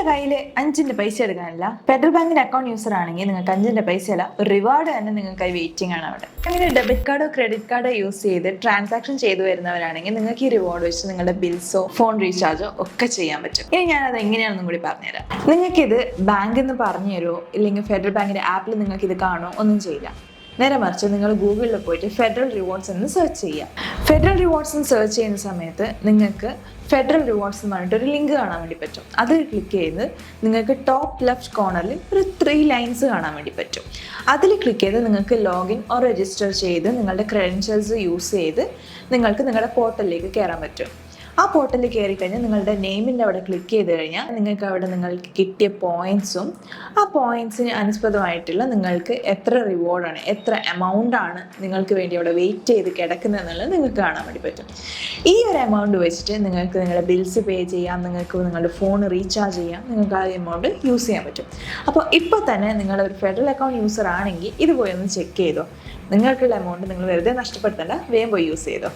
നിങ്ങളുടെ കയ്യിൽ 5ന്റെ പൈസ എടുക്കാനില്ല, ഫെഡറൽ ബാങ്കിന്റെ അക്കൗണ്ട് യൂസർ ആണെങ്കിൽ നിങ്ങൾക്ക് 5ന്റെ പൈസ അല്ല, ഒരു റിവാർഡ് തന്നെ നിങ്ങൾക്കായി വെയിറ്റിംഗ് ആണ് അവിടെ. അങ്ങനെ ഡെബിറ്റ് കാർഡോ ക്രെഡിറ്റ് കാർഡോ യൂസ് ചെയ്ത് ട്രാൻസാക്ഷൻ ചെയ്തു വരുന്നവരാണെങ്കിൽ നിങ്ങൾക്ക് ഈ റിവാർഡ് വെച്ച് നിങ്ങളുടെ ബിൽസോ ഫോൺ റീചാർജോ ഒക്കെ ചെയ്യാൻ പറ്റും. ഇനി ഞാനത് എങ്ങനെയാണെന്നും കൂടി പറഞ്ഞുതരാം. നിങ്ങൾക്കിത് ബാങ്കിൽ നിന്ന് പറഞ്ഞു തരുമോ ഇല്ലെങ്കിൽ ഫെഡറൽ ബാങ്കിന്റെ ആപ്പിൽ നിങ്ങൾക്ക് ഇത് കാണുമോ ഒന്നും ചെയ്യില്ല. നേരെ മറിച്ച് നിങ്ങൾ ഗൂഗിളിൽ പോയിട്ട് ഫെഡറൽ റിവാർഡ്സ് എന്ന് സെർച്ച് ചെയ്യുക. ഫെഡറൽ റിവാർഡ്സ് എന്ന് സെർച്ച് ചെയ്യുന്ന സമയത്ത് നിങ്ങൾക്ക് ഫെഡറൽ റിവാർഡ്സ് എന്ന് പറഞ്ഞിട്ട് ഒരു ലിങ്ക് കാണാൻ വേണ്ടി പറ്റും. അത് ക്ലിക്ക് ചെയ്ത് നിങ്ങൾക്ക് ടോപ്പ് ലെഫ്റ്റ് കോർണറിൽ ഒരു 3 ലൈൻസ് കാണാൻ വേണ്ടി പറ്റും. അതിൽ ക്ലിക്ക് ചെയ്ത് നിങ്ങൾക്ക് ലോഗിൻ ഓർ രജിസ്റ്റർ ചെയ്ത് നിങ്ങളുടെ ക്രെഡൻഷ്യൽസ് യൂസ് ചെയ്ത് നിങ്ങൾക്ക് നിങ്ങളുടെ പോർട്ടലിലേക്ക് കയറാൻ പറ്റും. ആ പോർട്ടലിൽ കയറി കഴിഞ്ഞാൽ നിങ്ങളുടെ നെയിമിൻ്റെ അവിടെ ക്ലിക്ക് ചെയ്ത് കഴിഞ്ഞാൽ നിങ്ങൾക്ക് അവിടെ നിങ്ങൾക്ക് കിട്ടിയ പോയിൻറ്റ്സും ആ പോയിൻറ്റ്സിന് അനുസൃതമായിട്ടുള്ള നിങ്ങൾക്ക് എത്ര റിവാർഡാണ്, എത്ര എമൗണ്ടാണ് നിങ്ങൾക്ക് വേണ്ടി അവിടെ വെയിറ്റ് ചെയ്ത് കിടക്കുന്നതെന്നുള്ളത് നിങ്ങൾക്ക് കാണാൻ വേണ്ടി പറ്റും. ഈ ഒരു എമൗണ്ട് വെച്ചിട്ട് നിങ്ങൾക്ക് നിങ്ങളുടെ ബിൽസ് പേ ചെയ്യാം, നിങ്ങൾക്ക് നിങ്ങളുടെ ഫോൺ റീചാർജ് ചെയ്യാം, നിങ്ങൾക്ക് ആ എമൗണ്ട് യൂസ് ചെയ്യാൻ പറ്റും. അപ്പോൾ ഇപ്പോൾ തന്നെ നിങ്ങളൊരു ഫെഡറൽ അക്കൗണ്ട് യൂസർ ആണെങ്കിൽ ഇത് പോയി ഒന്ന് ചെക്ക് ചെയ്തോ. നിങ്ങൾക്കുള്ള എമൗണ്ട് നിങ്ങൾ വെറുതെ നഷ്ടപ്പെടുത്തേണ്ട, വേഗം പോയി യൂസ് ചെയ്തോ.